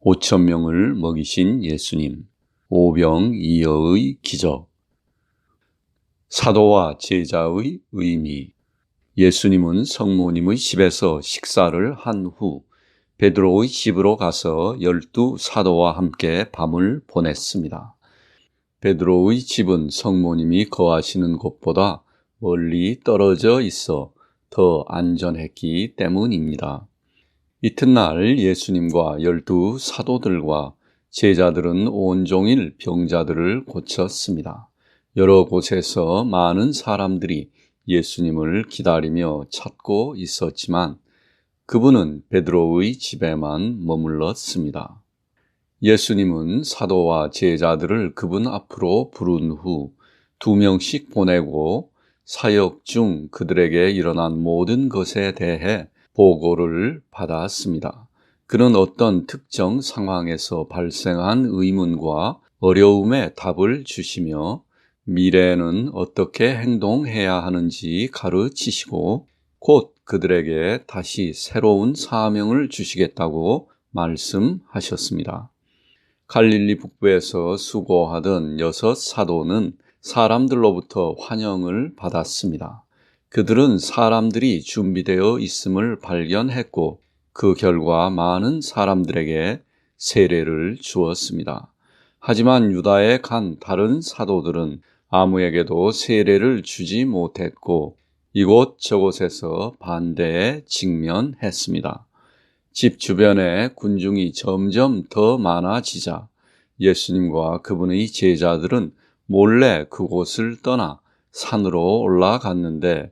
5천 명을 먹이신 예수님, 오병이어의 기적. 사도와 제자의 의미. 예수님은 성모님의 집에서 식사를 한 후 베드로의 집으로 가서 12 사도와 함께 밤을 보냈습니다. 베드로의 집은 성모님이 거하시는 곳보다 멀리 떨어져 있어 더 안전했기 때문입니다. 이튿날 예수님과 12 사도들과 제자들은 온종일 병자들을 고쳤습니다. 여러 곳에서 많은 사람들이 예수님을 기다리며 찾고 있었지만 그분은 베드로의 집에만 머물렀습니다. 예수님은 사도와 제자들을 그분 앞으로 부른 후 2명씩 보내고 사역 중 그들에게 일어난 모든 것에 대해 보고를 받았습니다. 그는 어떤 특정 상황에서 발생한 의문과 어려움에 답을 주시며 미래에는 어떻게 행동해야 하는지 가르치시고 곧 그들에게 다시 새로운 사명을 주시겠다고 말씀하셨습니다. 갈릴리 북부에서 수고하던 6 사도는 사람들로부터 환영을 받았습니다. 그들은 사람들이 준비되어 있음을 발견했고 그 결과 많은 사람들에게 세례를 주었습니다. 하지만 유다에 간 다른 사도들은 아무에게도 세례를 주지 못했고 이곳저곳에서 반대에 직면했습니다. 집 주변에 군중이 점점 더 많아지자 예수님과 그분의 제자들은 몰래 그곳을 떠나 산으로 올라갔는데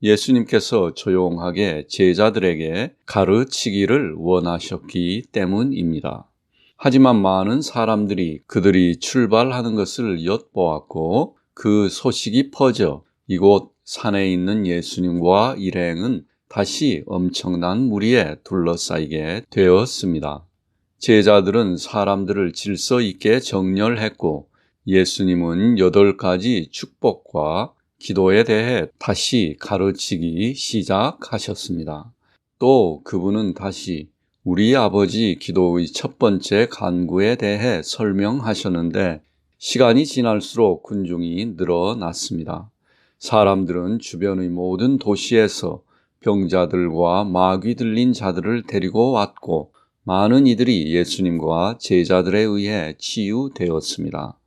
예수님께서 조용하게 제자들에게 가르치기를 원하셨기 때문입니다. 하지만 많은 사람들이 그들이 출발하는 것을 엿보았고 그 소식이 퍼져 이곳 산에 있는 예수님과 일행은 다시 엄청난 무리에 둘러싸이게 되었습니다. 제자들은 사람들을 질서 있게 정렬했고 예수님은 8가지 축복과 기도에 대해 다시 가르치기 시작하셨습니다. 또 그분은 다시 우리 아버지 기도의 첫 번째 간구에 대해 설명하셨는데 시간이 지날수록 군중이 늘어났습니다. 사람들은 주변의 모든 도시에서 병자들과 마귀 들린 자들을 데리고 왔고 많은 이들이 예수님과 제자들에 의해 치유되었습니다.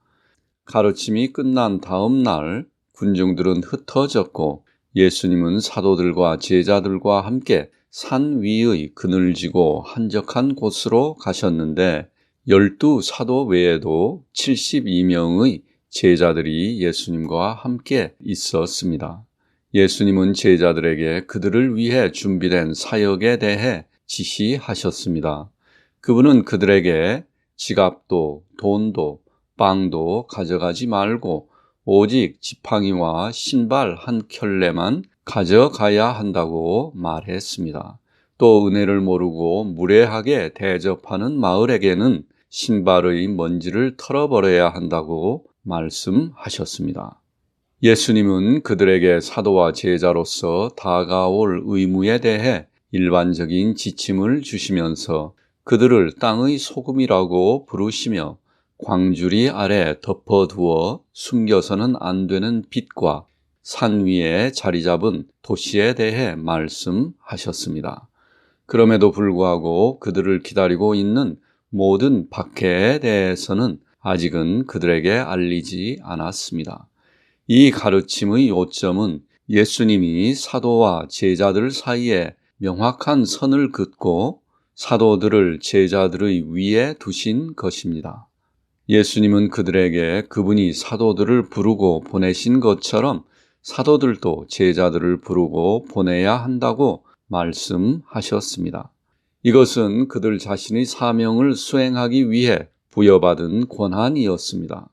가르침이 끝난 다음 날 군중들은 흩어졌고 예수님은 사도들과 제자들과 함께 산 위의 그늘지고 한적한 곳으로 가셨는데 12 사도 외에도 72명의 제자들이 예수님과 함께 있었습니다. 예수님은 제자들에게 그들을 위해 준비된 사역에 대해 지시하셨습니다. 그분은 그들에게 지갑도 돈도 빵도 가져가지 말고 오직 지팡이와 신발 한 켤레만 가져가야 한다고 말했습니다. 또 은혜를 모르고 무례하게 대접하는 마을에게는 신발의 먼지를 털어버려야 한다고 말씀하셨습니다. 예수님은 그들에게 사도와 제자로서 다가올 의무에 대해 일반적인 지침을 주시면서 그들을 땅의 소금이라고 부르시며 광주리 아래 덮어두어 숨겨서는 안 되는 빛과 산 위에 자리 잡은 도시에 대해 말씀하셨습니다. 그럼에도 불구하고 그들을 기다리고 있는 모든 박해에 대해서는 아직은 그들에게 알리지 않았습니다. 이 가르침의 요점은 예수님이 사도와 제자들 사이에 명확한 선을 긋고 사도들을 제자들의 위에 두신 것입니다. 예수님은 그들에게 그분이 사도들을 부르고 보내신 것처럼 사도들도 제자들을 부르고 보내야 한다고 말씀하셨습니다. 이것은 그들 자신의 사명을 수행하기 위해 부여받은 권한이었습니다.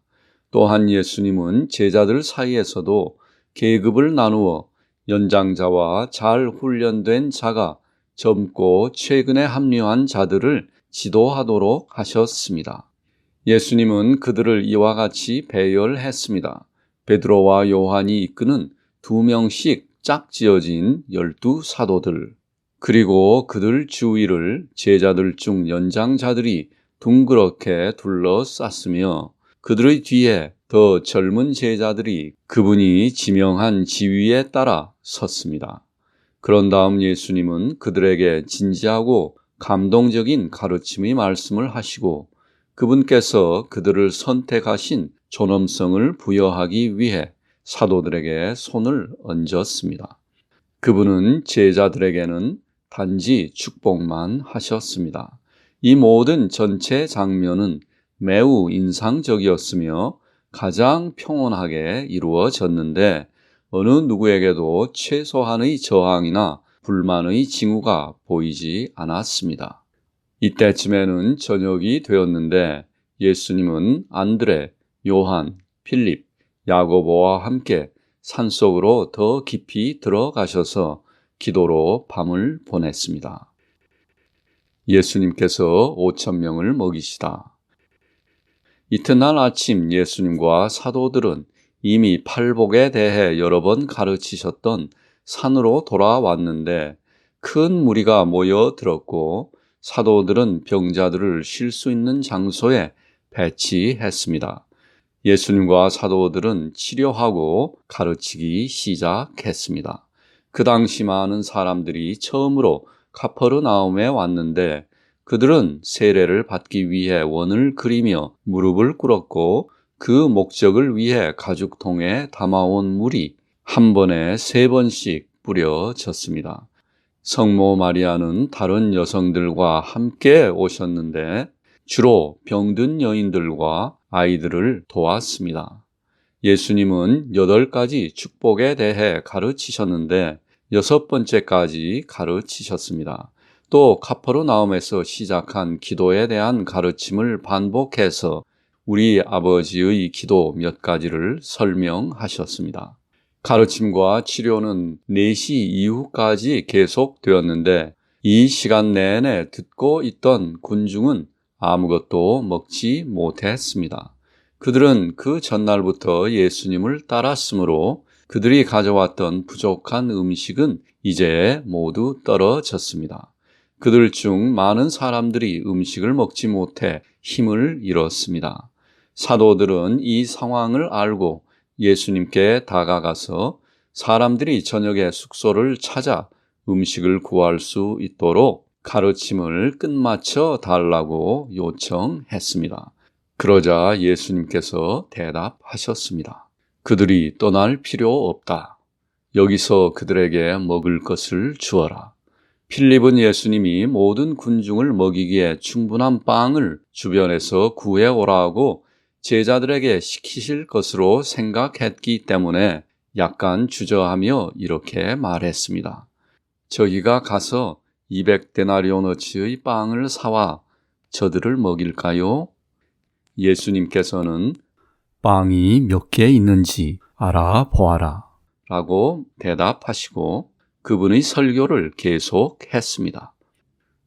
또한 예수님은 제자들 사이에서도 계급을 나누어 연장자와 잘 훈련된 자가 젊고 최근에 합류한 자들을 지도하도록 하셨습니다. 예수님은 그들을 이와 같이 배열했습니다. 베드로와 요한이 이끄는 2명씩 짝지어진 12 사도들, 그리고 그들 주위를 제자들 중 연장자들이 둥그렇게 둘러쌌으며 그들의 뒤에 더 젊은 제자들이 그분이 지명한 지위에 따라 섰습니다. 그런 다음 예수님은 그들에게 진지하고 감동적인 가르침의 말씀을 하시고 그분께서 그들을 선택하신 존엄성을 부여하기 위해 사도들에게 손을 얹었습니다. 그분은 제자들에게는 단지 축복만 하셨습니다. 이 모든 전체 장면은 매우 인상적이었으며 가장 평온하게 이루어졌는데 어느 누구에게도 최소한의 저항이나 불만의 징후가 보이지 않았습니다. 이때쯤에는 저녁이 되었는데 예수님은 안드레, 요한, 필립, 야고보와 함께 산속으로 더 깊이 들어가셔서 기도로 밤을 보냈습니다. 예수님께서 5,000명을 먹이시다. 이튿날 아침 예수님과 사도들은 이미 팔복에 대해 여러 번 가르치셨던 산으로 돌아왔는데 큰 무리가 모여들었고 사도들은 병자들을 쉴 수 있는 장소에 배치했습니다. 예수님과 사도들은 치료하고 가르치기 시작했습니다. 그 당시 많은 사람들이 처음으로 카퍼르나움에 왔는데 그들은 세례를 받기 위해 원을 그리며 무릎을 꿇었고 그 목적을 위해 가죽통에 담아온 물이 한 번에 3번씩 뿌려졌습니다. 성모 마리아는 다른 여성들과 함께 오셨는데 주로 병든 여인들과 아이들을 도왔습니다. 예수님은 8가지 축복에 대해 가르치셨는데 6번째까지 가르치셨습니다. 또 카퍼르나움에서 시작한 기도에 대한 가르침을 반복해서 우리 아버지의 기도 몇 가지를 설명하셨습니다. 가르침과 치료는 4시 이후까지 계속되었는데 이 시간 내내 듣고 있던 군중은 아무것도 먹지 못했습니다. 그들은 그 전날부터 예수님을 따랐으므로 그들이 가져왔던 부족한 음식은 이제 모두 떨어졌습니다. 그들 중 많은 사람들이 음식을 먹지 못해 힘을 잃었습니다. 사도들은 이 상황을 알고 예수님께 다가가서 사람들이 저녁에 숙소를 찾아 음식을 구할 수 있도록 가르침을 끝마쳐 달라고 요청했습니다. 그러자 예수님께서 대답하셨습니다. 그들이 떠날 필요 없다. 여기서 그들에게 먹을 것을 주어라. 필립은 예수님이 모든 군중을 먹이기에 충분한 빵을 주변에서 구해오라고 제자들에게 시키실 것으로 생각했기 때문에 약간 주저하며 이렇게 말했습니다. 저희가 가서 200데나리오너치의 빵을 사와 저들을 먹일까요? 예수님께서는 빵이 몇 개 있는지 알아보아라 라고 대답하시고 그분의 설교를 계속했습니다.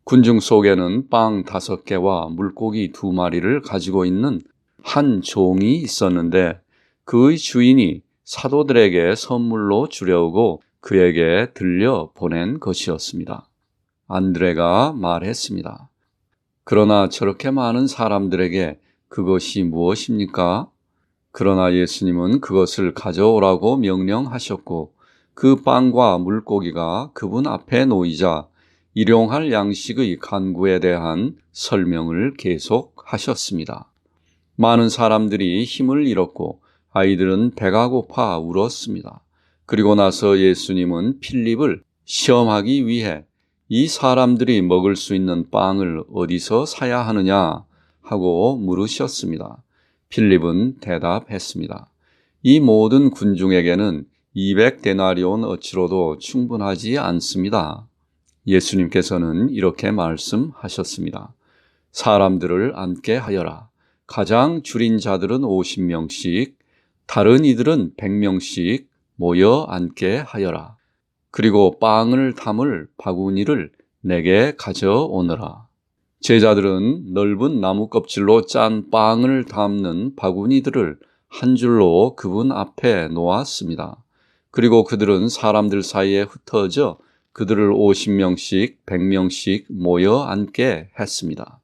군중 속에는 빵 5개와 물고기 2마리를 가지고 있는 한 종이 있었는데 그의 주인이 사도들에게 선물로 주려고 그에게 들려 보낸 것이었습니다. 안드레가 말했습니다. 그러나 저렇게 많은 사람들에게 그것이 무엇입니까? 그러나 예수님은 그것을 가져오라고 명령하셨고 그 빵과 물고기가 그분 앞에 놓이자 일용할 양식의 간구에 대한 설명을 계속하셨습니다. 많은 사람들이 힘을 잃었고 아이들은 배가 고파 울었습니다. 그리고 나서 예수님은 필립을 시험하기 위해 이 사람들이 먹을 수 있는 빵을 어디서 사야 하느냐 하고 물으셨습니다. 필립은 대답했습니다. 이 모든 군중에게는 200데나리온어치로도 충분하지 않습니다. 예수님께서는 이렇게 말씀하셨습니다. 사람들을 앉게 하여라. 가장 줄인 자들은 50명씩, 다른 이들은 100명씩 모여 앉게 하여라. 그리고 빵을 담을 바구니를 내게 가져오너라. 제자들은 넓은 나무 껍질로 짠 빵을 담는 바구니들을 한 줄로 그분 앞에 놓았습니다. 그리고 그들은 사람들 사이에 흩어져 그들을 50명씩, 100명씩 모여 앉게 했습니다.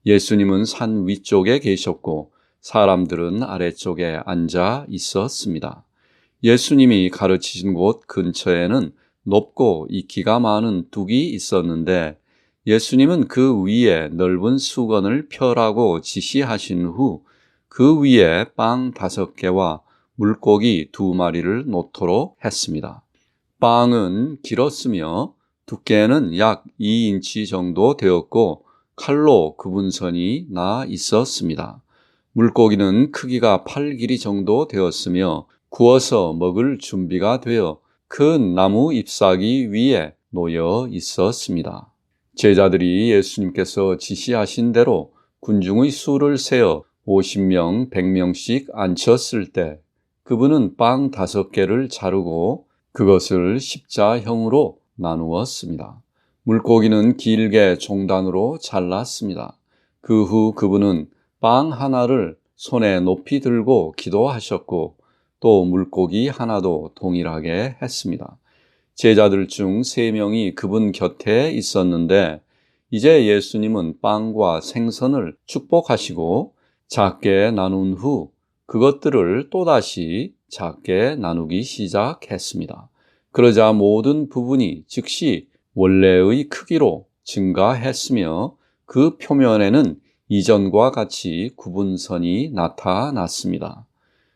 예수님은 산 위쪽에 계셨고 사람들은 아래쪽에 앉아 있었습니다. 예수님이 가르치신 곳 근처에는 높고 이키가 많은 둑이 있었는데 예수님은 그 위에 넓은 수건을 펴라고 지시하신 후 그 위에 빵 5개와 물고기 2마리를 놓도록 했습니다. 빵은 길었으며 두께는 약 2인치 정도 되었고 칼로 구분선이 나 있었습니다. 물고기는 크기가 팔 길이 정도 되었으며 구워서 먹을 준비가 되어 큰 나무 잎사귀 위에 놓여 있었습니다. 제자들이 예수님께서 지시하신 대로 군중의 수를 세어 50명, 100명씩 앉혔을 때 그분은 빵 5개를 자르고 그것을 십자형으로 나누었습니다. 물고기는 길게 종단으로 잘랐습니다. 그 후 그분은 빵 하나를 손에 높이 들고 기도하셨고 또 물고기 하나도 동일하게 했습니다. 제자들 중 3명이 그분 곁에 있었는데 이제 예수님은 빵과 생선을 축복하시고 작게 나눈 후 그것들을 또다시 작게 나누기 시작했습니다. 그러자 모든 부분이 즉시 원래의 크기로 증가했으며 그 표면에는 이전과 같이 구분선이 나타났습니다.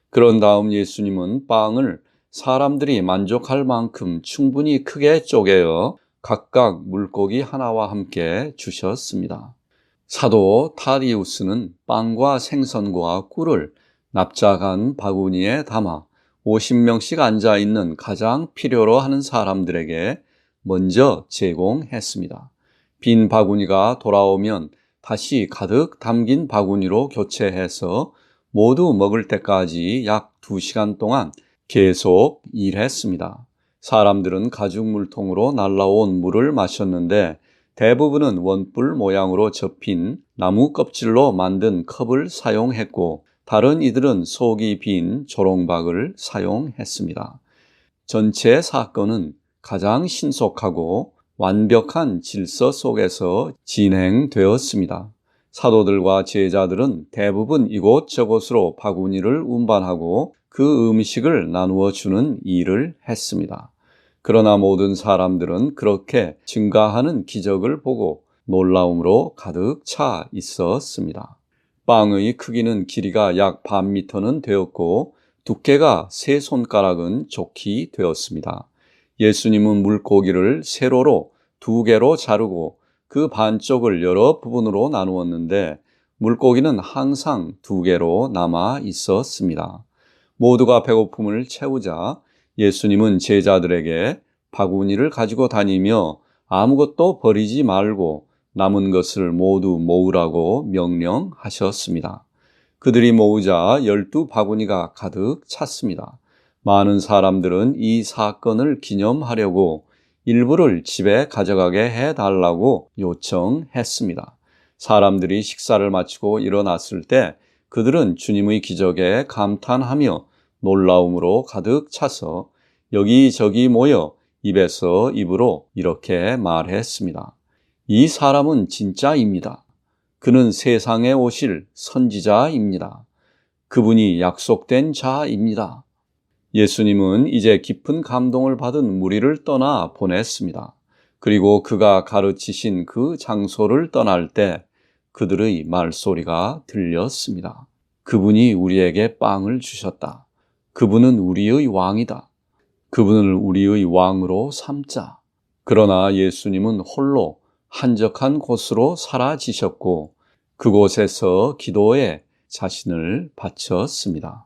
그런 다음 예수님은 빵을 사람들이 만족할 만큼 충분히 크게 쪼개어 각각 물고기 하나와 함께 주셨습니다. 사도 타디우스는 빵과 생선과 꿀을 납작한 바구니에 담아 50명씩 앉아있는 가장 필요로 하는 사람들에게 먼저 제공했습니다. 빈 바구니가 돌아오면 다시 가득 담긴 바구니로 교체해서 모두 먹을 때까지 약 2시간 동안 계속 일했습니다. 사람들은 가죽 물통으로 날라온 물을 마셨는데 대부분은 원뿔 모양으로 접힌 나무 껍질로 만든 컵을 사용했고 다른 이들은 속이 빈 조롱박을 사용했습니다. 전체 사건은 가장 신속하고 완벽한 질서 속에서 진행되었습니다. 사도들과 제자들은 대부분 이곳저곳으로 바구니를 운반하고 그 음식을 나누어 주는 일을 했습니다. 그러나 모든 사람들은 그렇게 증가하는 기적을 보고 놀라움으로 가득 차 있었습니다. 빵의 크기는 길이가 약 반 미터는 되었고 두께가 3손가락은 좋게 되었습니다. 예수님은 물고기를 세로로 2개로 자르고 그 반쪽을 여러 부분으로 나누었는데 물고기는 항상 2개로 남아 있었습니다. 모두가 배고픔을 채우자 예수님은 제자들에게 바구니를 가지고 다니며 아무것도 버리지 말고 남은 것을 모두 모으라고 명령하셨습니다. 그들이 모으자 12바구니가 가득 찼습니다. 많은 사람들은 이 사건을 기념하려고 일부를 집에 가져가게 해달라고 요청했습니다. 사람들이 식사를 마치고 일어났을 때 그들은 주님의 기적에 감탄하며 놀라움으로 가득 차서 여기저기 모여 입에서 입으로 이렇게 말했습니다. 이 사람은 진짜입니다. 그는 세상에 오실 선지자입니다. 그분이 약속된 자입니다. 예수님은 이제 깊은 감동을 받은 무리를 떠나 보냈습니다. 그리고 그가 가르치신 그 장소를 떠날 때 그들의 말소리가 들렸습니다. 그분이 우리에게 빵을 주셨다. 그분은 우리의 왕이다. 그분을 우리의 왕으로 삼자. 그러나 예수님은 홀로 한적한 곳으로 사라지셨고 그곳에서 기도에 자신을 바쳤습니다.